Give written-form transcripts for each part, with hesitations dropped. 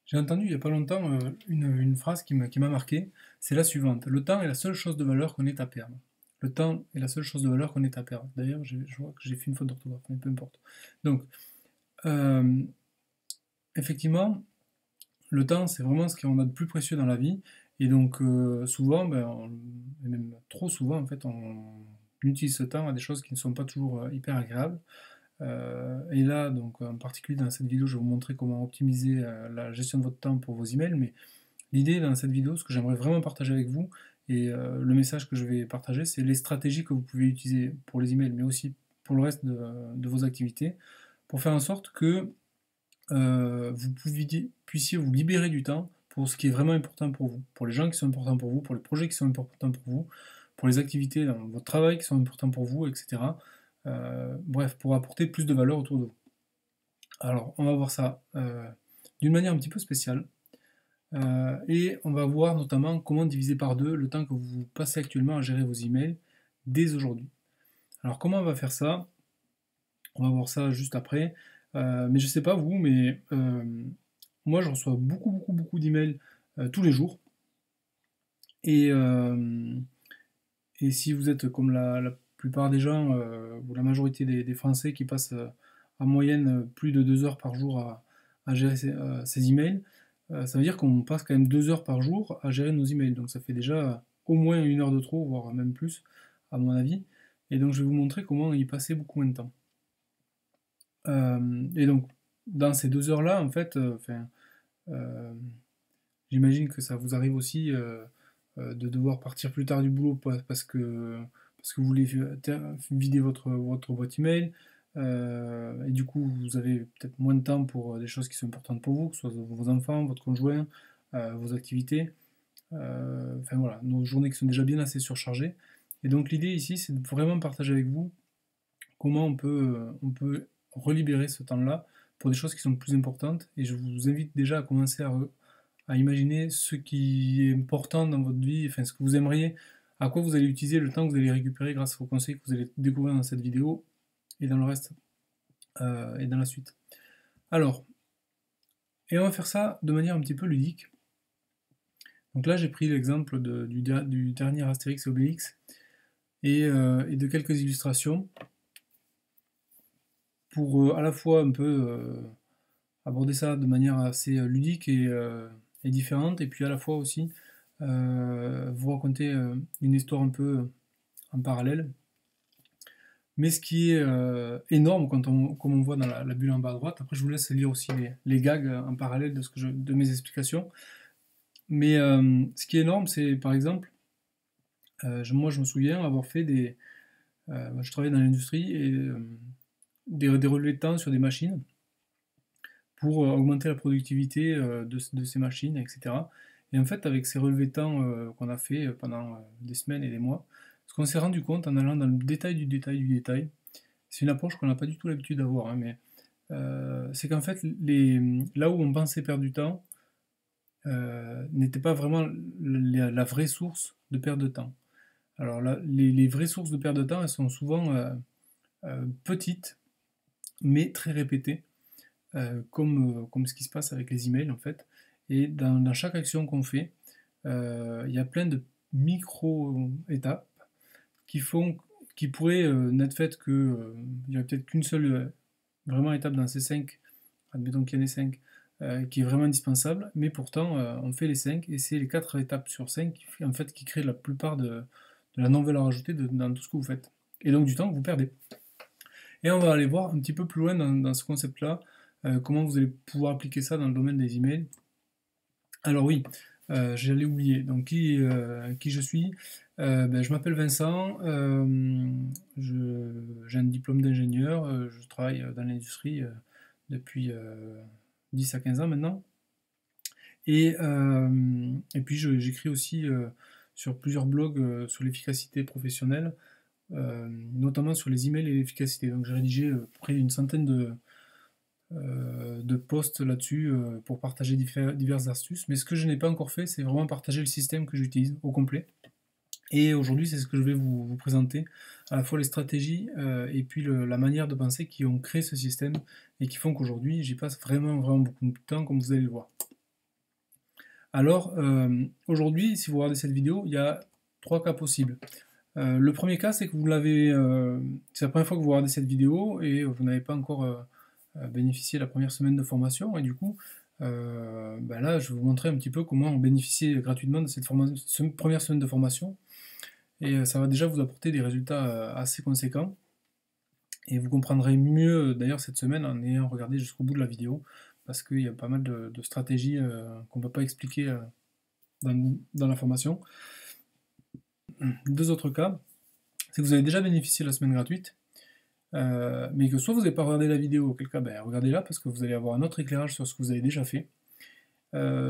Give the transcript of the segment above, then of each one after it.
J'ai entendu il n'y a pas longtemps une phrase qui m'a marqué, c'est la suivante. Le temps est la seule chose de valeur qu'on ait à perdre. Le temps est la seule chose de valeur qu'on ait à perdre. D'ailleurs, je vois que j'ai fait une faute d'orthographe, mais peu importe. Donc, euh, effectivement, le temps, c'est vraiment ce qu'on a de plus précieux dans la vie. Et donc, souvent, et même trop souvent, en fait, on utilise ce temps à des choses qui ne sont pas toujours hyper agréables. Et là, donc, en particulier dans cette vidéo, je vais vous montrer comment optimiser la gestion de votre temps pour vos emails. Mais l'idée dans cette vidéo, ce que j'aimerais vraiment partager avec vous, et le message que je vais partager, c'est les stratégies que vous pouvez utiliser pour les emails, mais aussi pour le reste de vos activités, pour faire en sorte que vous puissiez vous libérer du temps pour ce qui est vraiment important pour vous, pour les gens qui sont importants pour vous, pour les projets qui sont importants pour vous, pour les activités dans votre travail qui sont importants pour vous, etc. Bref, pour apporter plus de valeur autour de vous. Alors, on va voir ça d'une manière un petit peu spéciale. Et on va voir notamment comment diviser par deux le temps que vous passez actuellement à gérer vos emails dès aujourd'hui. Alors comment on va faire ça? On va voir ça juste après. Mais je sais pas vous, mais moi je reçois beaucoup d'emails tous les jours. Et, euh, et si vous êtes comme la plupart des gens, ou la majorité des Français qui passent en moyenne plus de 2 heures par jour à gérer ces emails, ça veut dire qu'on passe quand même 2 heures par jour à gérer nos emails. Donc ça fait déjà au moins 1 heure de trop, voire même plus, à mon avis. Et donc je vais vous montrer comment y passer beaucoup moins de temps. Et donc dans ces 2 heures-là, en fait, euh, j'imagine que ça vous arrive aussi de devoir partir plus tard du boulot parce que vous voulez vider votre boîte email. Et du coup, vous avez peut-être moins de temps pour des choses qui sont importantes pour vous, que ce soit vos enfants, votre conjoint, vos activités. Enfin voilà, nos journées qui sont déjà bien assez surchargées. Et donc l'idée ici, c'est de vraiment partager avec vous comment on peut relibérer ce temps-là pour des choses qui sont plus importantes. Et je vous invite déjà à commencer à imaginer ce qui est important dans votre vie, enfin ce que vous aimeriez, à quoi vous allez utiliser le temps que vous allez récupérer grâce aux conseils que vous allez découvrir dans cette vidéo et dans le reste et dans la suite. Alors, et on va faire ça de manière un petit peu ludique. Donc là, j'ai pris l'exemple du dernier Astérix et Obélix et de quelques illustrations pour à la fois un peu aborder ça de manière assez ludique et différente, et puis à la fois aussi vous raconter une histoire un peu en parallèle. Mais ce qui est énorme comme on voit dans la bulle en bas à droite, après je vous laisse lire aussi les gags en parallèle de mes explications. Mais ce qui est énorme, c'est par exemple, moi je me souviens avoir fait je travaillais dans l'industrie et des relevés de temps sur des machines pour augmenter la productivité de ces machines, etc. Et en fait, avec ces relevés de temps qu'on a fait pendant des semaines et des mois, ce qu'on s'est rendu compte en allant dans le détail du détail du détail, c'est une approche qu'on n'a pas du tout l'habitude d'avoir, hein, mais c'est qu'en fait, là où on pensait perdre du temps, n'était pas vraiment la vraie source de perte de temps. Alors là, les vraies sources de perte de temps, elles sont souvent petites, mais très répétées, comme ce qui se passe avec les emails en fait. Et dans chaque action qu'on fait, il y a plein de micro-étapes qui font, qui pourraient n'être faites que, il y a peut-être qu'une seule vraiment étape dans ces cinq, admettons qu'il y en ait cinq, qui est vraiment indispensable, mais pourtant on fait les cinq, et c'est les quatre étapes sur cinq en fait, qui créent la plupart de la non-valeur ajoutée dans tout ce que vous faites. Et donc du temps que vous perdez. Et on va aller voir un petit peu plus loin dans ce concept-là, comment vous allez pouvoir appliquer ça dans le domaine des emails. Alors oui, j'allais oublier. Donc qui je suis? Je m'appelle Vincent, j'ai un diplôme d'ingénieur, je travaille dans l'industrie depuis 10 à 15 ans maintenant. Et puis j'écris aussi sur plusieurs blogs sur l'efficacité professionnelle, notamment sur les emails et l'efficacité. Donc j'ai rédigé près d'une centaine de posts là-dessus pour partager diverses astuces. Mais ce que je n'ai pas encore fait, c'est vraiment partager le système que j'utilise au complet. Et aujourd'hui, c'est ce que je vais vous présenter, à la fois les stratégies et puis la manière de penser qui ont créé ce système et qui font qu'aujourd'hui, j'y passe vraiment beaucoup de temps, comme vous allez le voir. Alors, aujourd'hui, si vous regardez cette vidéo, il y a 3 cas possibles. Le premier cas, c'est que c'est la première fois que vous regardez cette vidéo et vous n'avez pas encore bénéficié de la première semaine de formation, et du coup, ben là, je vais vous montrer un petit peu comment bénéficier gratuitement de cette première semaine de formation, et ça va déjà vous apporter des résultats assez conséquents, et vous comprendrez mieux d'ailleurs cette semaine en ayant regardé jusqu'au bout de la vidéo, parce qu'il y a pas mal de stratégies qu'on ne peut pas expliquer dans la formation. Deux autres cas, c'est que vous avez déjà bénéficié de la semaine gratuite, mais que soit vous n'avez pas regardé la vidéo, auquel cas ben, regardez-la parce que vous allez avoir un autre éclairage sur ce que vous avez déjà fait.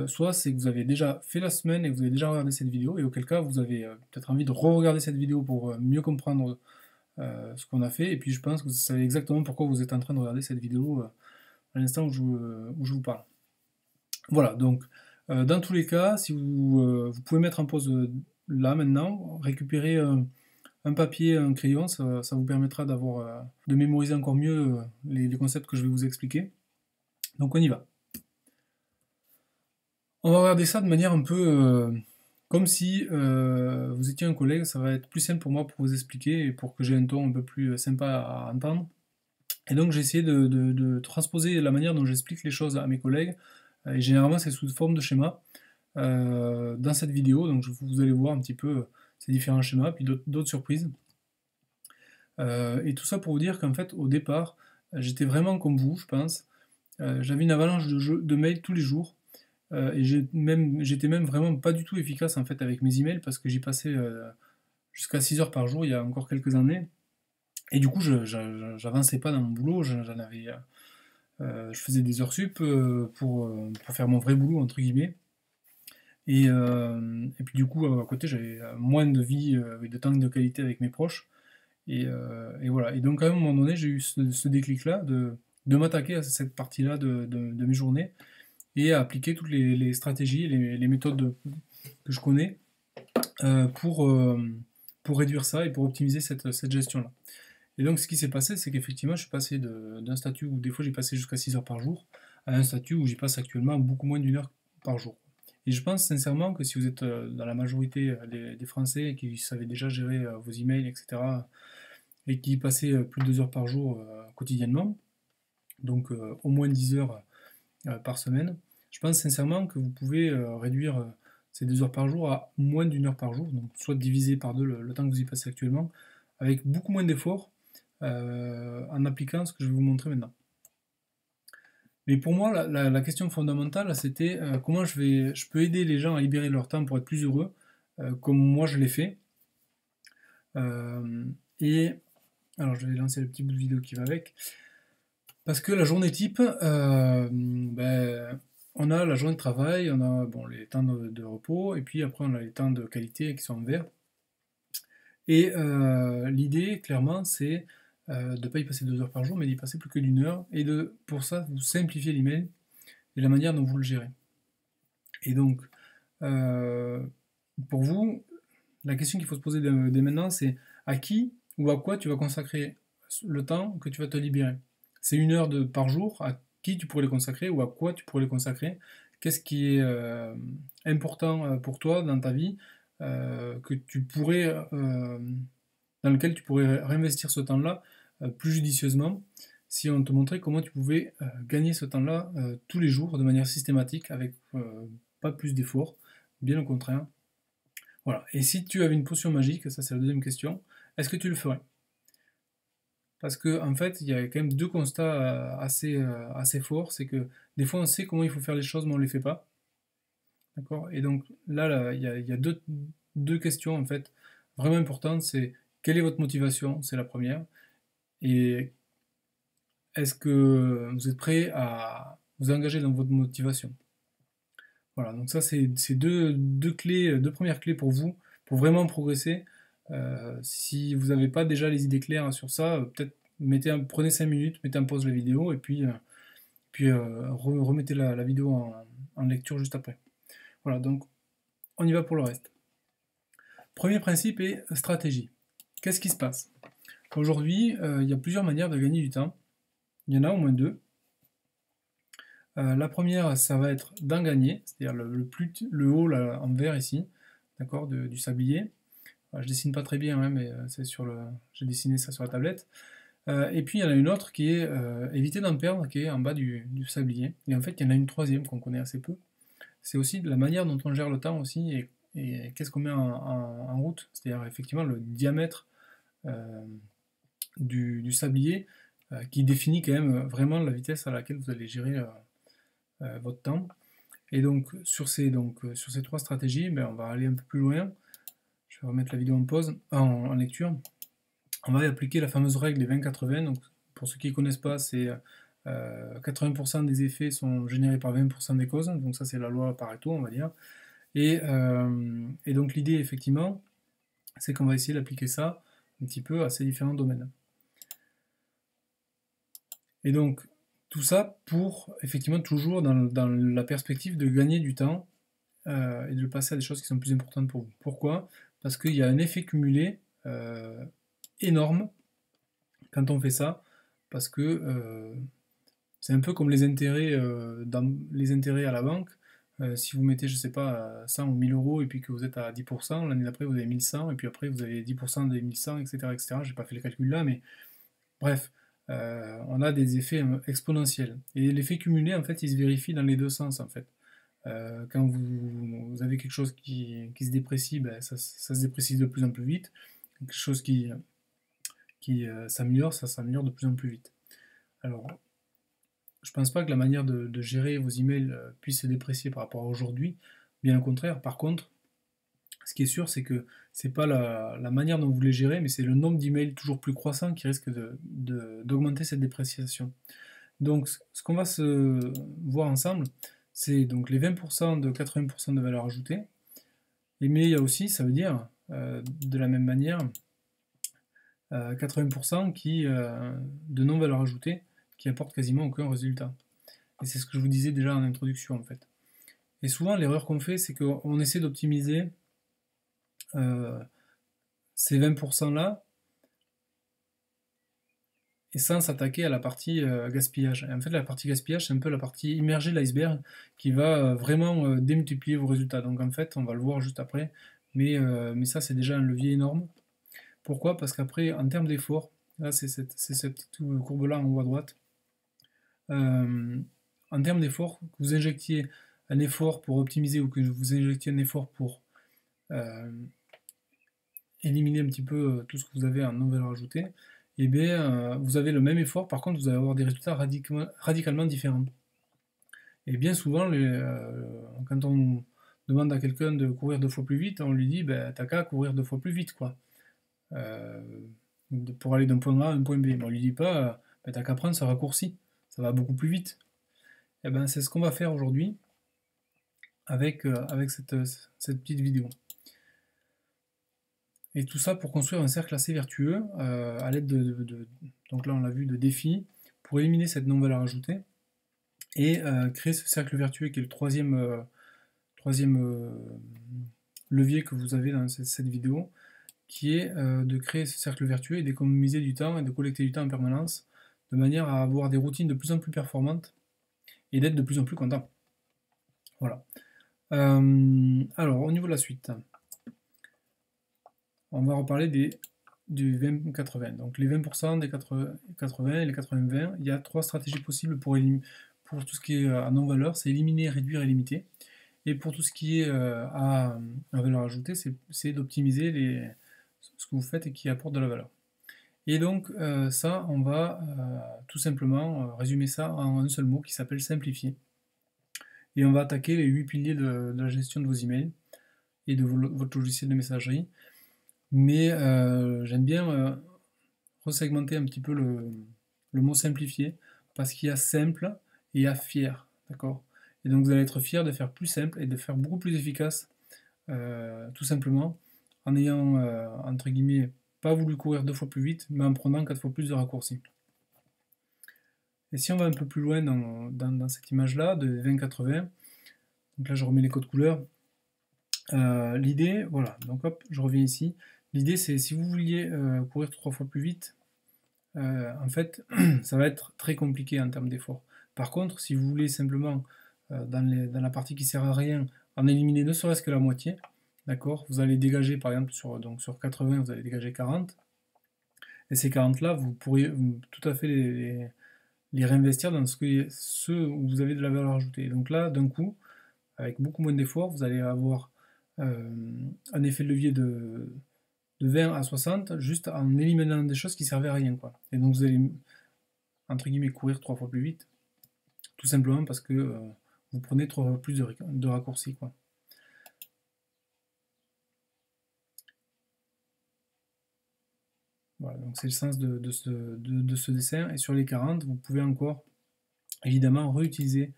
Soit c'est que vous avez déjà fait la semaine et que vous avez déjà regardé cette vidéo, et auquel cas vous avez peut-être envie de re-regarder cette vidéo pour mieux comprendre ce qu'on a fait, et puis je pense que vous savez exactement pourquoi vous êtes en train de regarder cette vidéo à l'instant où je vous parle. Voilà, donc dans tous les cas, si vous pouvez mettre en pause là maintenant, récupérer un papier, un crayon, ça vous permettra de mémoriser encore mieux les concepts que je vais vous expliquer. Donc on y va. On va regarder ça de manière un peu comme si vous étiez un collègue. Ça va être plus simple pour moi pour vous expliquer et pour que j'ai un ton un peu plus sympa à entendre. Et donc j'ai essayé de transposer la manière dont j'explique les choses à mes collègues, et généralement c'est sous forme de schéma dans cette vidéo. Donc vous allez voir un petit peu ces différents schémas, puis d'autres surprises. Et tout ça pour vous dire qu'en fait, au départ, j'étais vraiment comme vous, je pense. J'avais une avalanche de mails tous les jours. Et j'étais même vraiment pas du tout efficace en fait avec mes emails, parce que j'y passais jusqu'à 6 heures par jour il y a encore quelques années. Et du coup, j'avançais pas dans mon boulot. Je faisais des heures sup pour faire mon vrai boulot, entre guillemets. Et puis du coup, à côté, j'avais moins de vie et de temps de qualité avec mes proches. Et voilà. Et donc, à un moment donné, j'ai eu ce déclic-là de m'attaquer à cette partie-là de mes journées et à appliquer toutes les stratégies, les méthodes que je connais euh, pour, euh, pour réduire ça et pour optimiser cette gestion-là. Et donc, ce qui s'est passé, c'est qu'effectivement, je suis passé d'un statut où des fois j'ai passé jusqu'à 6 heures par jour à un statut où j'y passe actuellement beaucoup moins d'une heure par jour. Et je pense sincèrement que si vous êtes dans la majorité des Français qui savaient déjà gérer vos emails, etc., et qui passaient plus de 2 heures par jour quotidiennement, donc au moins 10 heures par semaine, je pense sincèrement que vous pouvez réduire ces 2 heures par jour à moins d'une heure par jour, donc soit diviser par deux le temps que vous y passez actuellement, avec beaucoup moins d'efforts en appliquant ce que je vais vous montrer maintenant. Mais pour moi, la question fondamentale, c'était comment je peux aider les gens à libérer leur temps pour être plus heureux, comme moi je l'ai fait. Et alors je vais lancer le petit bout de vidéo qui va avec. Parce que la journée type, ben, on a la journée de travail, on a bon, les temps de repos, et puis après on a les temps de qualité qui sont en vert. Et l'idée, clairement, c'est de ne pas y passer 2 heures par jour, mais d'y passer plus que d'une heure, et pour ça, vous simplifiez l'email et la manière dont vous le gérez. Et donc, euh, pour vous, la question qu'il faut se poser dès maintenant, c'est à qui ou à quoi tu vas consacrer le temps que tu vas te libérer. C'est une heure par jour, à qui tu pourrais les consacrer ou à quoi tu pourrais les consacrer. Qu'est-ce qui est important pour toi dans ta vie que tu pourrais, dans lequel tu pourrais réinvestir ce temps-là plus judicieusement, si on te montrait comment tu pouvais gagner ce temps-là tous les jours de manière systématique avec pas plus d'efforts, bien au contraire. Voilà. Et si tu avais une potion magique, ça c'est la deuxième question, est-ce que tu le ferais? Parce que en fait, il y a quand même deux constats assez forts, c'est que des fois on sait comment il faut faire les choses, mais on ne les fait pas. D'accord? Et donc là, il y a deux questions en fait vraiment importantes, c'est quelle est votre motivation? C'est la première. Et est-ce que vous êtes prêt à vous engager dans votre motivation? Voilà, donc ça c'est deux clés, deux premières clés pour vous, pour vraiment progresser. Si vous n'avez pas déjà les idées claires sur ça, peut-être prenez 5 minutes, mettez en pause la vidéo, et puis remettez la vidéo en lecture juste après. Voilà, donc on y va pour le reste. Premier principe est stratégie. Qu'est-ce qui se passe? Aujourd'hui, il y a plusieurs manières de gagner du temps. Il y en a au moins deux. La première, ça va être d'en gagner, c'est-à-dire le haut là, en vert ici, d'accord, du sablier. Je dessine pas très bien, hein, mais j'ai dessiné ça sur la tablette. Et puis il y en a une autre qui est éviter d'en perdre, qui est en bas du sablier. Et en fait, il y en a une troisième qu'on connaît assez peu. C'est aussi la manière dont on gère le temps aussi et qu'est-ce qu'on met en route. C'est-à-dire effectivement le diamètre euh, du sablier qui définit quand même vraiment la vitesse à laquelle vous allez gérer votre temps. Et donc sur ces trois stratégies, ben, on va aller un peu plus loin. Je vais remettre la vidéo en pause, en lecture. On va appliquer la fameuse règle des 20-80. Donc, pour ceux qui ne connaissent pas, c'est 80% des effets sont générés par 20% des causes. Donc ça, c'est la loi Pareto, on va dire. Et donc l'idée, effectivement, c'est qu'on va essayer d'appliquer ça un petit peu à ces différents domaines. Et donc, tout ça pour, effectivement, toujours dans la perspective de gagner du temps et de le passer à des choses qui sont plus importantes pour vous. Pourquoi? Parce qu'il y a un effet cumulé énorme quand on fait ça, parce que c'est un peu comme les intérêts, les intérêts à la banque. Si vous mettez, je sais pas, 100 ou 1000 euros et puis que vous êtes à 10%, l'année d'après vous avez 1100 et puis après vous avez 10% des 1100, etc. etc. J'ai pas fait le calcul là, mais bref, on a des effets exponentiels. Et l'effet cumulé, en fait, il se vérifie dans les deux sens, en fait. Quand vous avez quelque chose qui se déprécie, ben, ça se déprécie de plus en plus vite. Quelque chose qui s'améliore, ça s'améliore de plus en plus vite. Alors, je pense pas que la manière de gérer vos emails puisse se déprécier par rapport à aujourd'hui, bien au contraire. Par contre, ce qui est sûr, c'est que c'est pas la manière dont vous les gérez, mais c'est le nombre d'emails toujours plus croissant qui risque d'augmenter cette dépréciation. Donc, ce qu'on va se voir ensemble, c'est donc les 20% de 80% de valeur ajoutée. Mais il y a aussi, ça veut dire, de la même manière, 80% de non-valeur ajoutée qui apportent quasiment aucun résultat. Et c'est ce que je vous disais déjà en introduction en fait. Et souvent l'erreur qu'on fait, c'est qu'on essaie d'optimiser ces 20% là et sans s'attaquer à la partie gaspillage. Et en fait la partie gaspillage, c'est un peu la partie immergée de l'iceberg qui va vraiment démultiplier vos résultats. Donc en fait, on va le voir juste après, mais ça c'est déjà un levier énorme. Pourquoi? Parce qu'après, en termes d'effort, là c'est cette petite courbe là en haut à droite, en termes d'effort, que vous injectiez un effort pour optimiser ou que vous injectiez un effort pour éliminer un petit peu tout ce que vous avez en non-valeur ajoutée, et bien vous avez le même effort, par contre vous allez avoir des résultats radicalement différents. Et bien souvent, quand on demande à quelqu'un de courir 2 fois plus vite, on lui dit ben, t'as qu'à courir 2 fois plus vite quoi. Pour aller d'un point A à un point B. Mais on lui dit pas ben, t'as qu'à prendre ce raccourci, ça va beaucoup plus vite. Et ben c'est ce qu'on va faire aujourd'hui avec cette petite vidéo. Et tout ça pour construire un cercle assez vertueux à l'aide donc là on l'a vu, de défis pour éliminer cette non-valeur ajoutée et créer ce cercle vertueux qui est le troisième levier que vous avez dans cette vidéo, qui est de créer ce cercle vertueux et d'économiser du temps et de collecter du temps en permanence de manière à avoir des routines de plus en plus performantes et d'être de plus en plus content. Voilà. Alors, au niveau de la suite, on va reparler du 20-80. Donc les 20% des 80 et les 80-20, il y a trois stratégies possibles pour tout ce qui est à non-valeur, c'est éliminer, réduire et limiter. Et pour tout ce qui est à valeur ajoutée, c'est d'optimiser ce que vous faites et qui apporte de la valeur. Et donc ça, on va tout simplement résumer ça en un seul mot qui s'appelle simplifier. Et on va attaquer les 8 piliers de la gestion de vos emails et de votre logiciel de messagerie. Mais j'aime bien resegmenter un petit peu le mot simplifier, parce qu'il y a simple et il y a fier, d'accord? Et donc vous allez être fier de faire plus simple et de faire beaucoup plus efficace, tout simplement, en ayant, entre guillemets, pas voulu courir 2 fois plus vite, mais en prenant 4 fois plus de raccourcis. Et si on va un peu plus loin dans cette image-là, de 20-80, donc là je remets les codes couleurs, l'idée, voilà, donc hop, je reviens ici. L'idée c'est si vous vouliez courir 3 fois plus vite, en fait, ça va être très compliqué en termes d'effort. Par contre, si vous voulez simplement, dans la partie qui sert à rien, en éliminer ne serait-ce que la moitié, d'accord, vous allez dégager, par exemple, sur 80, vous allez dégager 40, et ces 40 là, vous pourriez tout à fait les réinvestir dans ceux où vous avez de la valeur ajoutée. Donc là, d'un coup, avec beaucoup moins d'efforts, vous allez avoir un effet de levier de 20 à 60 juste en éliminant des choses qui servaient à rien, quoi. Et donc vous allez, entre guillemets, courir 3 fois plus vite, tout simplement parce que vous prenez 3 fois plus de raccourcis, quoi. Voilà, donc c'est le sens de ce dessin. Et sur les 40, vous pouvez encore, évidemment, réutiliser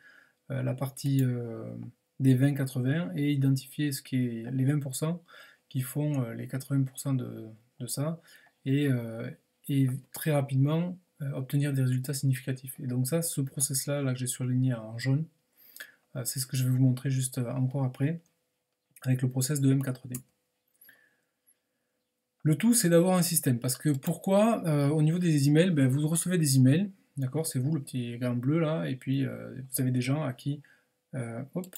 la partie des 20-80 et identifier ce qui est les 20% qui font les 80% de ça et très rapidement obtenir des résultats significatifs. Et donc ça, ce process-là là, que j'ai surligné en jaune, c'est ce que je vais vous montrer juste encore après avec le process de M4D. Le tout, c'est d'avoir un système. Parce que pourquoi au niveau des emails, ben, vous recevez des emails, d'accord, c'est vous le petit gant bleu là, et puis vous avez des gens à qui hop,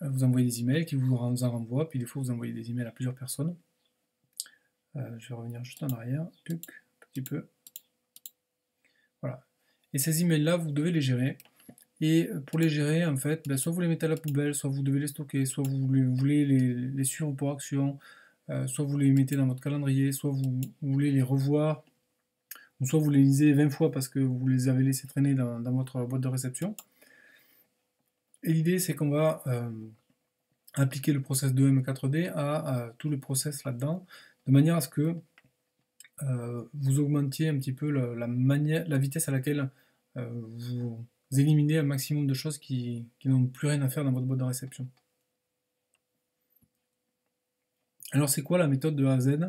vous envoyez des emails qui vous en renvoient, puis des fois vous envoyez des emails à plusieurs personnes. Je vais revenir juste en arrière, un petit peu. Voilà. Et ces emails-là, vous devez les gérer. Et pour les gérer, en fait, ben, soit vous les mettez à la poubelle, soit vous devez les stocker, soit vous voulez les suivre pour action, soit vous les mettez dans votre calendrier, soit vous voulez les revoir, ou soit vous les lisez 20 fois parce que vous les avez laissés traîner dans votre boîte de réception. Et l'idée, c'est qu'on va appliquer le process de M4D à tout le process là-dedans, de manière à ce que vous augmentiez un petit peu la vitesse à laquelle vous éliminez un maximum de choses qui n'ont plus rien à faire dans votre boîte de réception. Alors c'est quoi la méthode de A à Z?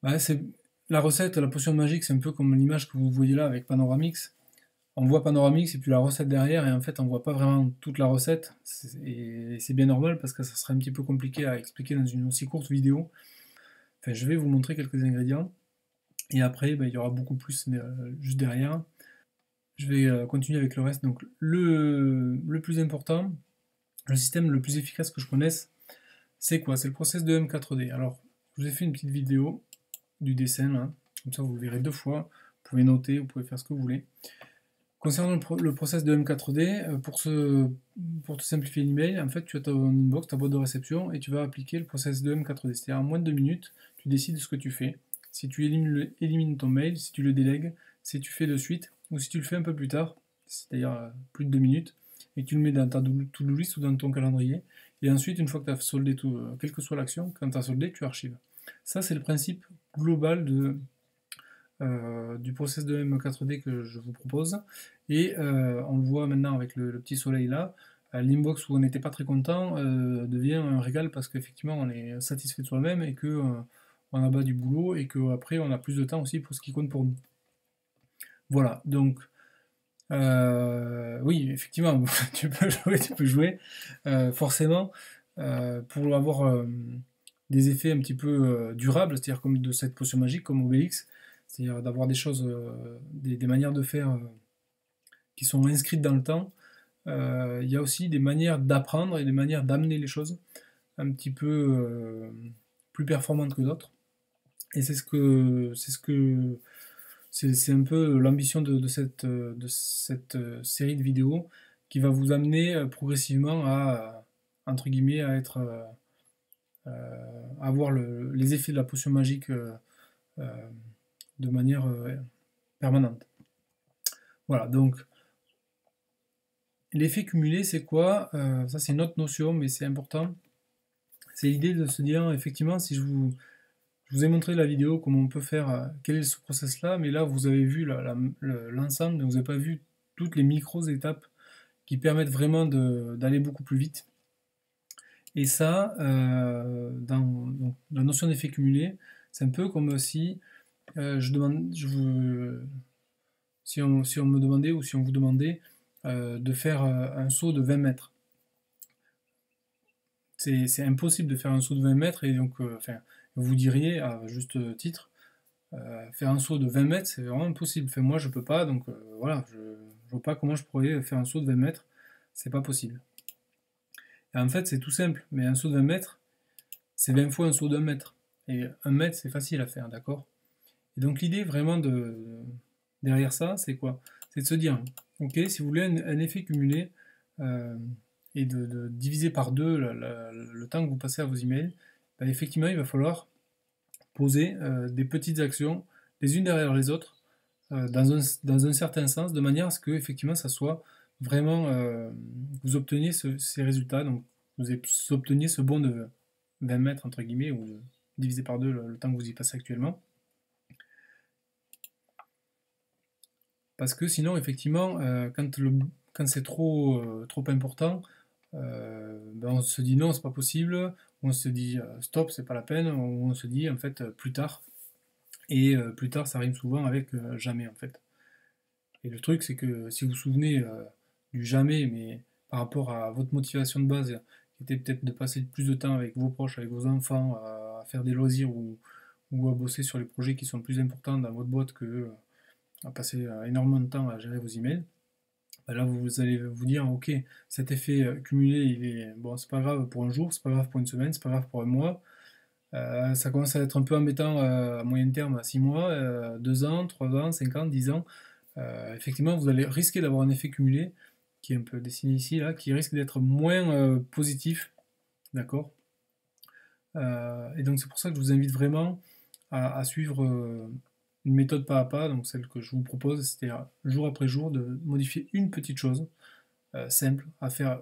Bah, c'est la recette, la potion magique, c'est un peu comme l'image que vous voyez là avec Panoramix. On voit Panoramix et puis la recette derrière, et en fait on voit pas vraiment toute la recette, et c'est bien normal parce que ça serait un petit peu compliqué à expliquer dans une aussi courte vidéo. Enfin, je vais vous montrer quelques ingrédients, et après ben, il y aura beaucoup plus juste derrière. Je vais continuer avec le reste. Donc le plus important, le système le plus efficace que je connaisse, c'est quoi? C'est le process de M4D. Alors, je vous ai fait une petite vidéo du dessin, là. Comme ça vous le verrez 2 fois. Vous pouvez noter, vous pouvez faire ce que vous voulez. Concernant le process de M4D, pour te simplifier l'email, en fait, tu as ton inbox, ta boîte de réception, et tu vas appliquer le process de M4D. C'est-à-dire en moins de 2 minutes, tu décides ce que tu fais. Si tu élimines ton mail, si tu le délègues, si tu fais de suite, ou si tu le fais un peu plus tard, c'est-à-dire plus de 2 minutes, et que tu le mets dans ta to-do list ou dans ton calendrier. Et ensuite, une fois que tu as soldé tout, quelle que soit l'action, quand tu as soldé, tu archives. Ça, c'est le principe global du process de M4D que je vous propose. Et on le voit maintenant avec le petit soleil là. L'inbox où on n'était pas très content devient un régal parce qu'effectivement on est satisfait de soi-même et que on abat du boulot et qu'après on a plus de temps aussi pour ce qui compte pour nous. Voilà, donc oui, effectivement, tu peux jouer, forcément, pour avoir des effets un petit peu durables, c'est-à-dire comme de cette potion magique, comme Obélix, c'est-à-dire d'avoir des choses, des manières de faire qui sont inscrites dans le temps. Il y a aussi des manières d'apprendre et des manières d'amener les choses un petit peu plus performantes que d'autres. Et c'est un peu l'ambition de cette série de vidéos qui va vous amener progressivement à, entre guillemets, à avoir les effets de la potion magique de manière permanente. Voilà, donc l'effet cumulé, c'est quoi? Ça, c'est une autre notion, mais c'est important. C'est l'idée de se dire, effectivement, si je vous ai montré la vidéo, comment on peut faire, quel est ce process-là, mais là, vous avez vu l'ensemble, mais vous n'avez pas vu toutes les micro-étapes qui permettent vraiment d'aller beaucoup plus vite. Et ça, donc, la notion d'effet cumulé, c'est un peu comme si si on me demandait ou si on vous demandait de faire un saut de 20 mètres. C'est impossible de faire un saut de 20 mètres et donc enfin, vous diriez à juste titre faire un saut de 20 mètres c'est vraiment impossible. Enfin, moi je peux pas donc voilà, Je vois pas comment je pourrais faire un saut de 20 mètres, c'est pas possible. Et en fait, c'est tout simple, mais un saut de 20 mètres, c'est 20 fois un saut d'1 mètre. Et 1 mètre, c'est facile à faire, d'accord? Et donc l'idée vraiment derrière ça, c'est quoi? C'est de se dire, ok, si vous voulez un effet cumulé, euh, et de diviser par deux le temps que vous passez à vos emails, ben, effectivement, il va falloir poser des petites actions les unes derrière les autres dans un certain sens, de manière à ce que effectivement ça soit vraiment vous obteniez ces résultats, donc vous obteniez ce bond de 20 mètres entre guillemets, ou divisé par deux le temps que vous y passez actuellement. Parce que sinon, effectivement, quand c'est trop important, ben on se dit non, c'est pas possible, on se dit stop, c'est pas la peine, ou on se dit en fait plus tard. Et plus tard, ça rime souvent avec jamais en fait. Et le truc, c'est que si vous vous souvenez du jamais, mais par rapport à votre motivation de base, qui était peut-être de passer plus de temps avec vos proches, avec vos enfants, à faire des loisirs ou à bosser sur les projets qui sont plus importants dans votre boîte que à passer énormément de temps à gérer vos emails, ben là vous allez vous dire ok, cet effet cumulé, il est bon, c'est pas grave pour un jour, c'est pas grave pour une semaine, c'est pas grave pour un mois. Ça commence à être un peu embêtant à moyen terme, à 6 mois, 2 ans, 3 ans, 5 ans, 10 ans. Effectivement, vous allez risquer d'avoir un effet cumulé, qui est un peu dessiné ici, là, qui risque d'être moins positif, d'accord? Et donc c'est pour ça que je vous invite vraiment à suivre une méthode pas à pas, donc celle que je vous propose, c'est-à-dire jour après jour de modifier une petite chose simple à faire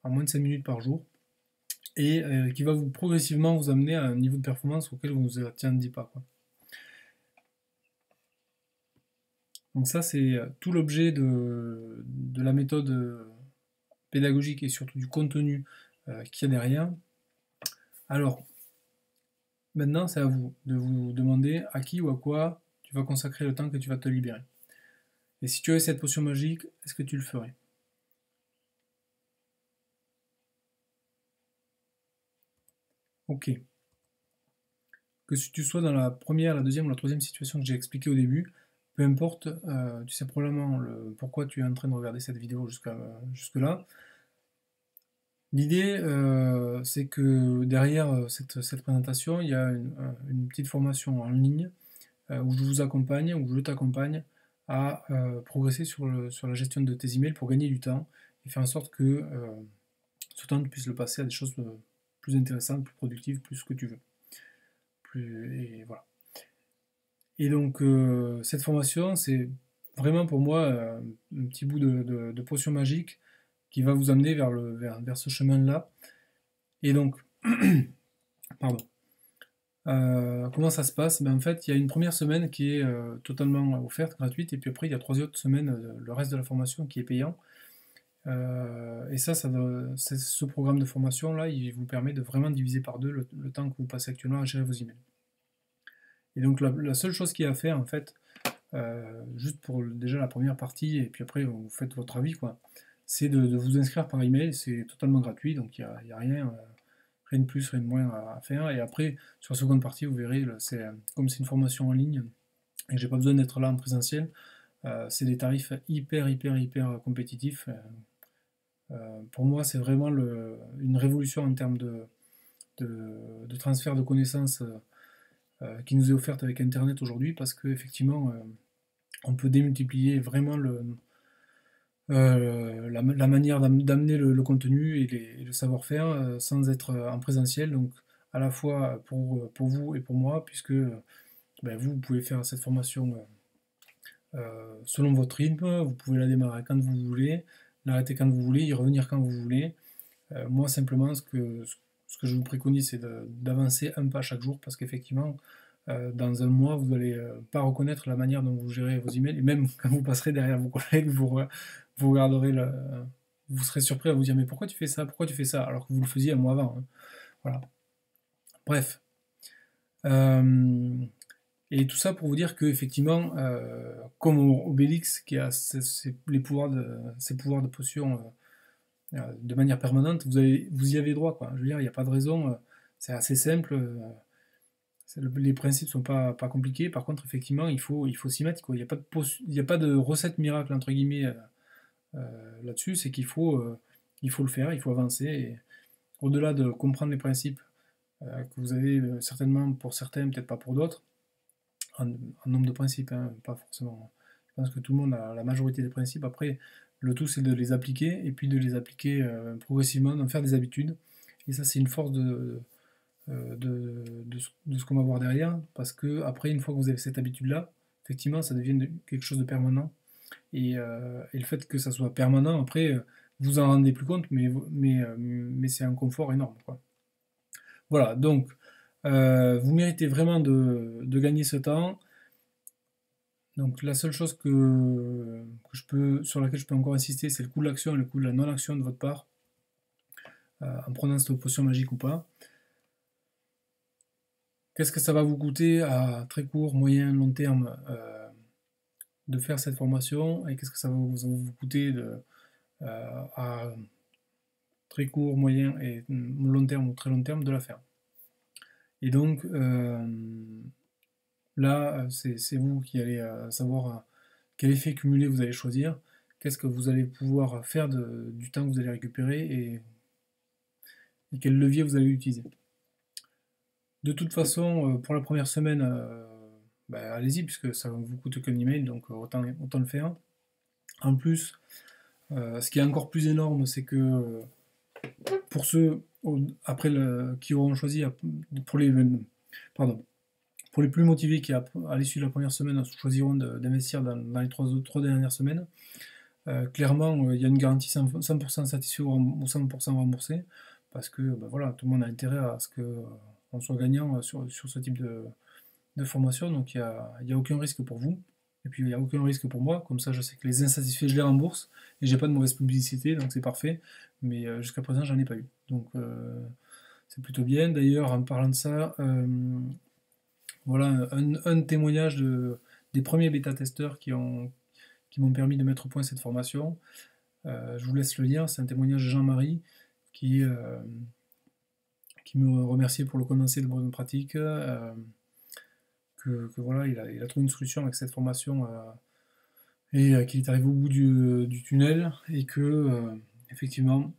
en moins de 5 minutes par jour, et qui va vous progressivement vous amener à un niveau de performance auquel vous ne vous attendiez pas, quoi. Donc ça, c'est tout l'objet de la méthode pédagogique et surtout du contenu qu'il y a derrière. Alors, maintenant, c'est à vous de vous demander à qui ou à quoi tu vas consacrer le temps que tu vas te libérer. Et si tu avais cette potion magique, est-ce que tu le ferais? Ok. Que si tu sois dans la première, la deuxième ou la troisième situation que j'ai expliquée au début, peu importe, tu sais probablement pourquoi tu es en train de regarder cette vidéo jusque-là. L'idée, c'est que derrière cette présentation, il y a une petite formation en ligne où je vous accompagne, où je t'accompagne à progresser sur la gestion de tes emails pour gagner du temps et faire en sorte que ce temps tu puisses le passer à des choses plus intéressantes, plus productives, plus ce que tu veux. Et voilà. Et donc cette formation, c'est vraiment pour moi un petit bout de potion magique qui va vous amener vers ce chemin-là. Et donc, pardon. Comment ça se passe? Ben, en fait, il y a une première semaine qui est totalement offerte, gratuite, et puis après, il y a 3 autres semaines, le reste de la formation qui est payant. Et ce programme de formation-là, il vous permet de vraiment diviser par deux le temps que vous passez actuellement à gérer vos emails. Et donc, la seule chose qu'il y a à faire, en fait, juste pour déjà la première partie, et puis après, vous faites votre avis, quoi, c'est de vous inscrire par email. C'est totalement gratuit, donc il n'y a rien. Rien de plus, rien de moins à faire. Et après, sur la seconde partie, vous verrez, comme c'est une formation en ligne et que j'ai pas besoin d'être là en présentiel, c'est des tarifs hyper compétitifs. Pour moi, c'est vraiment une révolution en termes de transfert de connaissances qui nous est offerte avec Internet aujourd'hui, parce qu'effectivement, on peut démultiplier vraiment la manière d'amener le contenu et le savoir-faire sans être en présentiel, donc à la fois pour vous et pour moi, puisque ben, vous pouvez faire cette formation selon votre rythme, vous pouvez la démarrer quand vous voulez, l'arrêter quand vous voulez, y revenir quand vous voulez. Moi simplement ce que je vous préconise, c'est d'avancer un pas chaque jour, parce qu'effectivement dans un mois, vous n'allez pas reconnaître la manière dont vous gérez vos emails, et même quand vous passerez derrière vos collègues, vous regarderez vous serez surpris à vous dire mais pourquoi tu fais ça, pourquoi tu fais ça, alors que vous le faisiez un mois avant, hein. Voilà. Bref. Et tout ça pour vous dire que effectivement, comme Obélix qui a ses pouvoirs de potion de manière permanente, vous y avez droit, quoi. Je veux dire, il n'y a pas de raison, c'est assez simple. Les principes sont pas compliqués. Par contre, effectivement, il faut s'y mettre, quoi. Il n'y a pas de recette miracle entre guillemets là-dessus, c'est il faut le faire, il faut avancer. Et au-delà de comprendre les principes que vous avez certainement pour certains, peut-être pas pour d'autres, un nombre de principes, hein, pas forcément. Je pense que tout le monde a la majorité des principes. Après, le tout, c'est de les appliquer, et puis de les appliquer progressivement, d'en faire des habitudes. Et ça, c'est une force de ce qu'on va voir derrière, parce que après, une fois que vous avez cette habitude-là, effectivement, ça devient quelque chose de permanent. Et le fait que ça soit permanent, après, vous en rendez plus compte, mais c'est un confort énorme, quoi. Voilà, donc, vous méritez vraiment de gagner ce temps. Donc la seule chose sur laquelle je peux encore insister, c'est le coût de l'action et le coût de la non-action de votre part, en prenant cette potion magique ou pas. Qu'est-ce que ça va vous coûter à très court, moyen, long terme de faire cette formation, et qu'est-ce que ça va vous coûter à très court, moyen et long terme ou très long terme de la faire. Et donc là, c'est vous qui allez savoir quel effet cumulé vous allez choisir, qu'est-ce que vous allez pouvoir faire du temps que vous allez récupérer, et quel levier vous allez utiliser. De toute façon, pour la première semaine, allez-y, puisque ça ne vous coûte qu'un email, donc autant le faire. En plus, ce qui est encore plus énorme, c'est que pour ceux qui auront choisi, pour les plus motivés qui, à l'issue de la première semaine, choisiront d'investir dans les trois dernières semaines, clairement, il y a une garantie 100% satisfait ou 100% remboursé, parce que voilà, tout le monde a intérêt à ce qu'on soit gagnant sur ce type de formation, donc il n'y a aucun risque pour vous, et puis il n'y a aucun risque pour moi, comme ça je sais que les insatisfaits je les rembourse, et j'ai pas de mauvaise publicité, donc c'est parfait, mais jusqu'à présent j'en ai pas eu, donc c'est plutôt bien. D'ailleurs, en parlant de ça, voilà un témoignage des premiers bêta-testeurs qui m'ont permis de mettre au point cette formation. Je vous laisse le lien, c'est un témoignage de Jean-Marie qui me remerciait pour le condensé de bonne pratique, que voilà, il a trouvé une solution avec cette formation, et qu'il est arrivé au bout du tunnel, et que effectivement,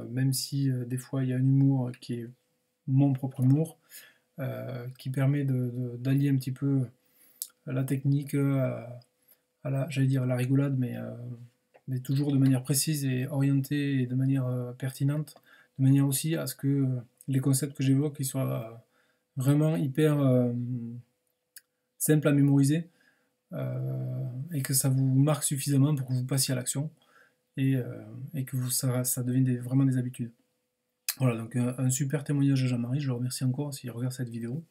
même si des fois il y a un humour qui est mon propre humour, qui permet d'allier un petit peu la technique j'allais dire la rigolade, mais toujours de manière précise et orientée, et de manière pertinente, de manière aussi à ce que les concepts que j'évoque ils soient vraiment hyper simples à mémoriser, et que ça vous marque suffisamment pour que vous passiez à l'action, et que ça devienne vraiment des habitudes. Voilà, donc un super témoignage de Jean-Marie, je le remercie encore s'il regarde cette vidéo.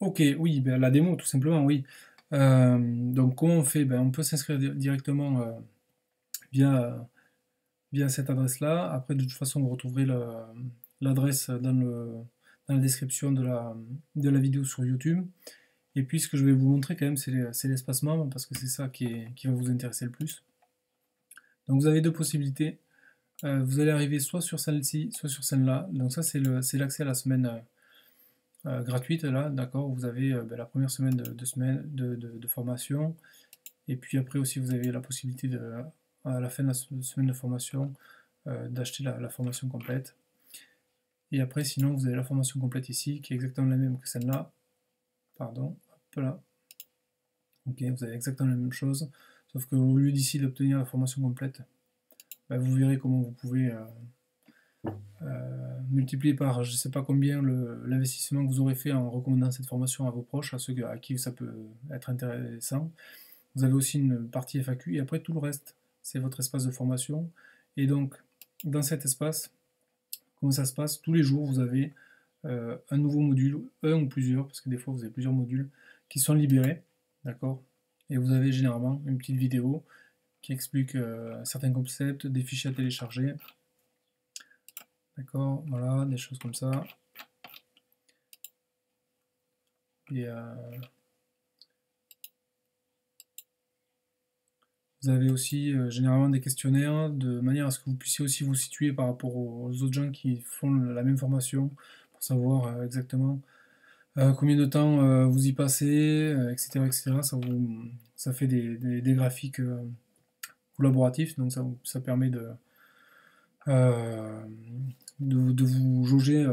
Ok, oui, ben, la démo, tout simplement, oui. Donc comment on fait? Ben, on peut s'inscrire directement via cette adresse-là. Après, de toute façon, vous retrouverez l'adresse dans la description de la vidéo sur YouTube. Et puis, ce que je vais vous montrer quand même, c'est l'espace membre, parce que c'est ça qui va vous intéresser le plus. Donc, vous avez deux possibilités. Vous allez arriver soit sur celle-ci, soit sur celle-là. Donc ça, c'est l'accès à la semaine gratuite, là, d'accord. Vous avez la première semaine de formation. Et puis après aussi, vous avez la possibilité, à la fin de la semaine de formation, d'acheter la formation complète. Et après, sinon, vous avez la formation complète ici, qui est exactement la même que celle-là. Pardon, hop là. Ok, vous avez exactement la même chose, sauf qu'au lieu d'ici d'obtenir la formation complète, vous verrez comment vous pouvez multiplier par je ne sais pas combien l'investissement que vous aurez fait en recommandant cette formation à vos proches, à ceux à qui ça peut être intéressant. Vous avez aussi une partie FAQ, et après tout le reste, c'est votre espace de formation. Et donc, dans cet espace, comment ça se passe? Tous les jours, vous avez un nouveau module, un ou plusieurs, parce que des fois vous avez plusieurs modules, qui sont libérés, d'accord? Et vous avez généralement une petite vidéo qui explique certains concepts, des fichiers à télécharger, d'accord? Voilà, des choses comme ça. Et vous avez aussi généralement des questionnaires, de manière à ce que vous puissiez aussi vous situer par rapport aux autres gens qui font la même formation, pour savoir exactement combien de temps vous y passez, etc., etc. Ça fait des graphiques collaboratifs, donc ça permet euh, de vous jauger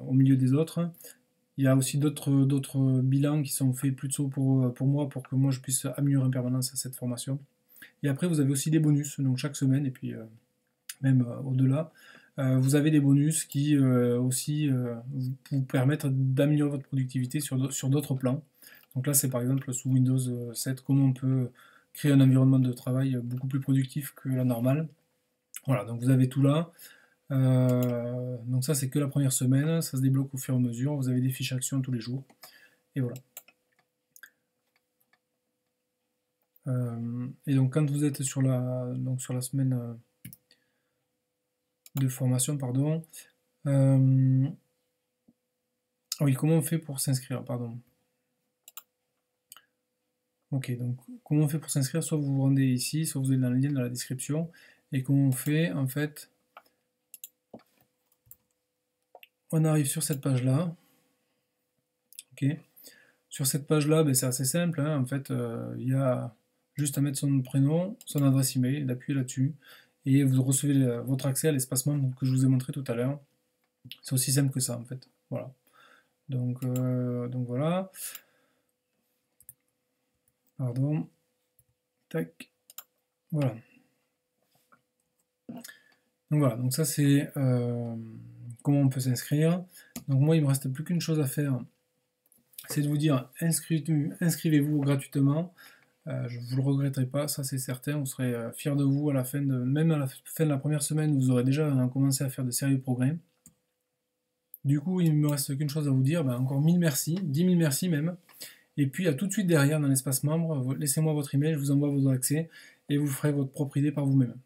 au milieu des autres. Il y a aussi d'autres bilans qui sont faits plutôt pour moi, pour que moi je puisse améliorer en permanence cette formation. Et après, vous avez aussi des bonus, donc chaque semaine, et puis même au-delà. Vous avez des bonus qui aussi vous permettent d'améliorer votre productivité sur d'autres plans. Donc là, c'est par exemple sous Windows 7, comment on peut créer un environnement de travail beaucoup plus productif que la normale. Voilà, donc vous avez tout là. Donc ça, c'est que la première semaine, ça se débloque au fur et à mesure. Vous avez des fiches actions tous les jours. Et voilà. Et donc quand vous êtes sur la semaine de formation, pardon. Ah oui, comment on fait pour s'inscrire, pardon. Ok, donc comment on fait pour s'inscrire? Soit vous vous rendez ici, soit vous allez dans le lien dans la description. Et comment on fait? En fait, on arrive sur cette page-là. Ok. Sur cette page-là, ben, c'est assez simple, hein. En fait, il y a juste à mettre son prénom, son adresse email, d'appuyer là-dessus. Et vous recevez votre accès à l'espace membre que je vous ai montré tout à l'heure. C'est aussi simple que ça, en fait. Voilà. Donc voilà. Pardon. Tac. Voilà. Donc voilà, donc ça c'est comment on peut s'inscrire. Donc moi il me reste plus qu'une chose à faire, c'est de vous dire inscrivez-vous gratuitement. Je ne vous le regretterai pas, ça c'est certain, vous serez fiers de vous à la fin même à la fin de la première semaine, vous aurez déjà commencé à faire de sérieux progrès. Du coup, il me reste qu'une chose à vous dire, ben, encore 1000 merci, 10 000 merci même. Et puis à tout de suite derrière dans l'espace membre, laissez-moi votre email, je vous envoie vos accès et vous ferez votre propre idée par vous-même.